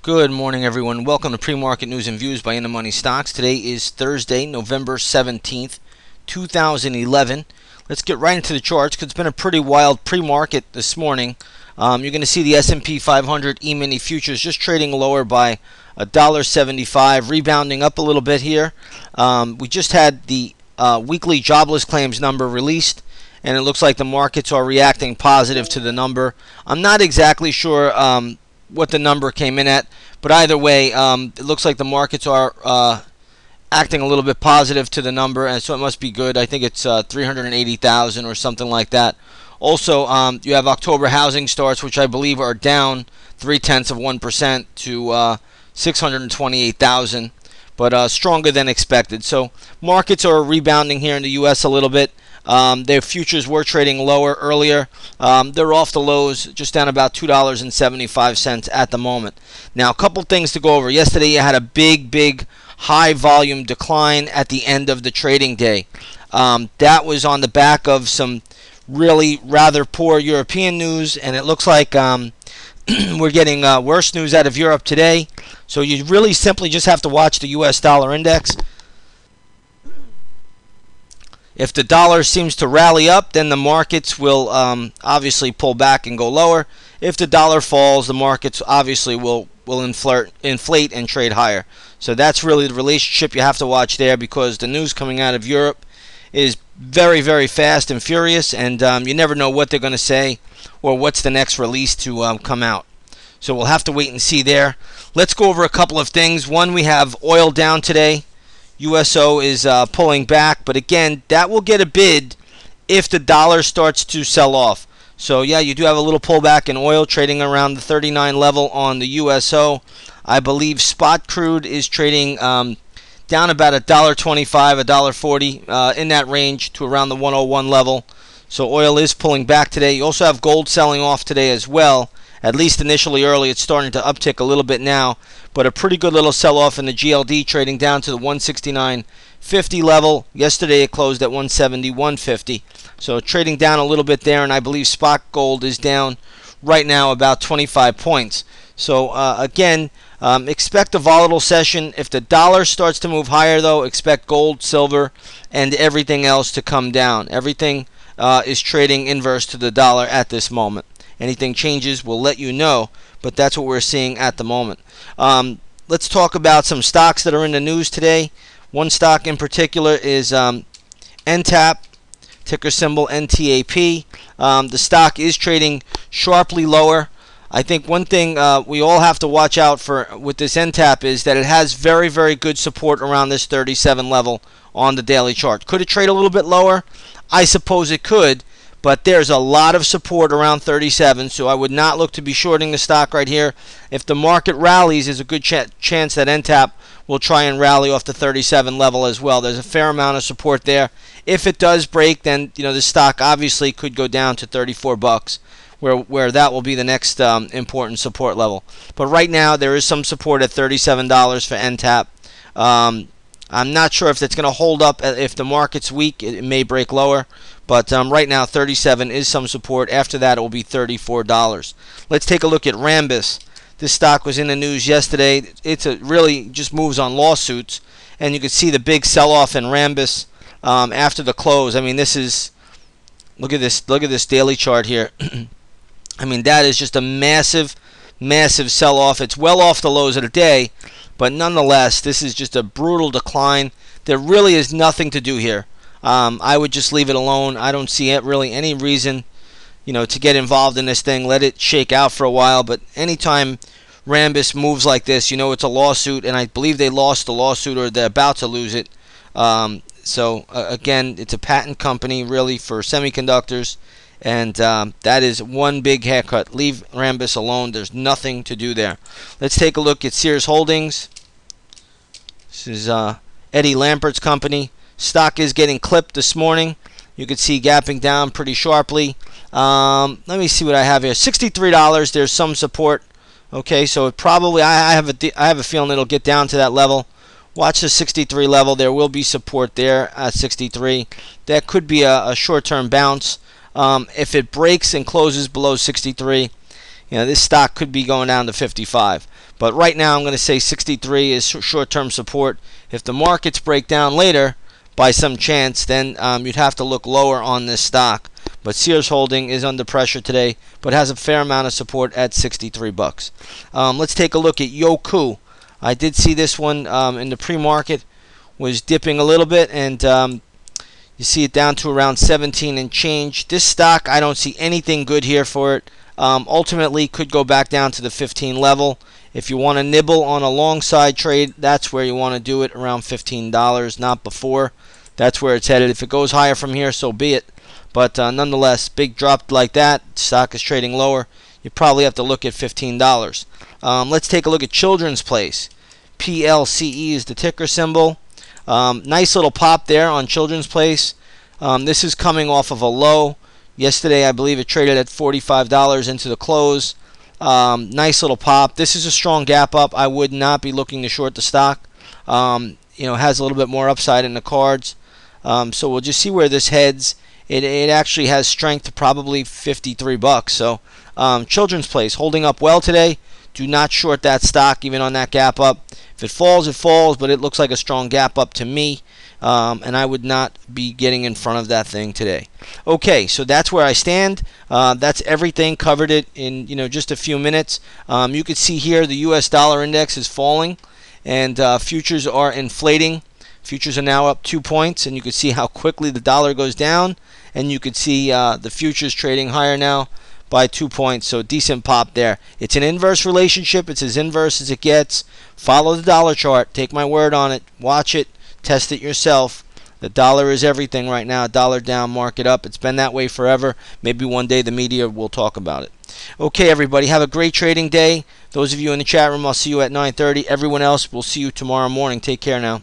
Good morning, everyone. Welcome to Pre-Market News and Views by In the Money Stocks. Today is Thursday, November 17th, 2011. Let's get right into the charts because it's been a pretty wild pre-market this morning. You're going to see the S&P 500 E-mini futures just trading lower by $1.75, rebounding up a little bit here. We just had the weekly jobless claims number released, and it looks like the markets are reacting positive to the number. I'm not exactly sure what the number came in at, but either way, it looks like the markets are acting a little bit positive to the number, and so it must be good. I think it's 380,000 or something like that. Also, you have October housing starts, which I believe are down 0.3% to 628,000, but stronger than expected. So markets are rebounding here in the U.S. a little bit. Their futures were trading lower earlier. They're off the lows, just down about $2.75 at the moment. Now, a couple things to go over. Yesterday, you had a big high volume decline at the end of the trading day. That was on the back of some really rather poor European news, and it looks like we're getting worse news out of Europe today. So you really simply just have to watch the U.S. dollar index. If the dollar seems to rally up, then the markets will obviously pull back and go lower. If the dollar falls, the markets obviously will inflate and trade higher. So that's really the relationship you have to watch there, because the news coming out of Europe is very fast and furious, and you never know what they're going to say or what's the next release to come out. So we'll have to wait and see there. Let's go over a couple of things. One, we have oil down today. USO is pulling back, but again, that will get a bid if the dollar starts to sell off. So yeah, you do have a little pullback in oil, trading around the 39 level on the USO. I believe spot crude is trading down about $1.25, $1.40 in that range to around the 101 level. So oil is pulling back today. You also have gold selling off today as well. At least initially early, it's starting to uptick a little bit now, but a pretty good little sell-off in the GLD, trading down to the 169.50 level. Yesterday it closed at 171.50, so trading down a little bit there, and I believe spot gold is down right now about 25 points. So again, expect a volatile session. If the dollar starts to move higher, though, expect gold, silver, and everything else to come down. Everything is trading inverse to the dollar at this moment. Anything changes, we'll let you know, but that's what we're seeing at the moment. Let's talk about some stocks that are in the news today. One stock in particular is NTAP, ticker symbol NTAP. The stock is trading sharply lower. I think one thing we all have to watch out for with this NTAP is that it has very good support around this 37 level on the daily chart. Could it trade a little bit lower? I suppose it could. But there's a lot of support around 37, so I would not look to be shorting the stock right here. If the market rallies, there's a good chance that NTAP will try and rally off the 37 level as well. There's a fair amount of support there. If it does break, then the stock obviously could go down to 34 bucks, where that will be the next important support level. But right now, there is some support at $37 for NTAP. I'm not sure if that's going to hold up. If the market's weak, it may break lower. But right now, 37 is some support. After that, it will be $34. Let's take a look at Rambus. This stock was in the news yesterday. It's really just moves on lawsuits, and you can see the big sell-off in Rambus after the close. I mean, this is look at this daily chart here. I mean, that is just a massive sell-off. It's well off the lows of the day, but nonetheless, this is just a brutal decline. There really is nothing to do here. I would just leave it alone. I don't see really any reason, to get involved in this thing. Let it shake out for a while. But anytime Rambus moves like this, it's a lawsuit, and I believe they lost the lawsuit or they're about to lose it. So again, it's a patent company really for semiconductors, and that is one big haircut. Leave Rambus alone. There's nothing to do there. Let's take a look at Sears Holdings. This is Eddie Lampert's company. Stock is getting clipped this morning. You can see gapping down pretty sharply. Let me see what I have here. $63. There's some support. Okay, so it probably I have a feeling it'll get down to that level. Watch the 63 level. There will be support there at 63. That could be a short-term bounce. If it breaks and closes below 63, this stock could be going down to 55. But right now I'm going to say 63 is short-term support. If the markets break down later by some chance, then you'd have to look lower on this stock. But Sears Holding is under pressure today, but has a fair amount of support at 63 bucks. Let's take a look at Yoku. I did see this one in the pre-market was dipping a little bit, and you see it down to around 17 and change. This stock, I don't see anything good here for it. Ultimately, could go back down to the 15 level. If you want to nibble on a long side trade, that's where you want to do it, around $15, not before. That's where it's headed. If it goes higher from here, so be it. But nonetheless, big drop like that, stock is trading lower. You probably have to look at $15. Let's take a look at Children's Place. PLCE is the ticker symbol. Nice little pop there on Children's Place. This is coming off of a low. Yesterday, I believe it traded at $45 into the close. Nice little pop. This is a strong gap up. I would not be looking to short the stock. Has a little bit more upside in the cards. So we'll just see where this heads. It actually has strength to probably 53 bucks. So Children's Place holding up well today. Do not short that stock even on that gap up. If it falls, it falls, but it looks like a strong gap up to me. And I would not be getting in front of that thing today. Okay, so that's where I stand. That's everything. Covered it in just a few minutes. You can see here the U.S. dollar index is falling, and futures are inflating. Futures are now up 2 points, and you can see how quickly the dollar goes down. And you can see the futures trading higher now by 2 points. So decent pop there. It's an inverse relationship. It's as inverse as it gets. Follow the dollar chart. Take my word on it. Watch it. Test it yourself. The dollar is everything right now. Dollar down, market up. It's been that way forever. Maybe one day the media will talk about it. Okay, everybody. Have a great trading day. Those of you in the chat room, I'll see you at 9:30. Everyone else, we'll see you tomorrow morning. Take care now.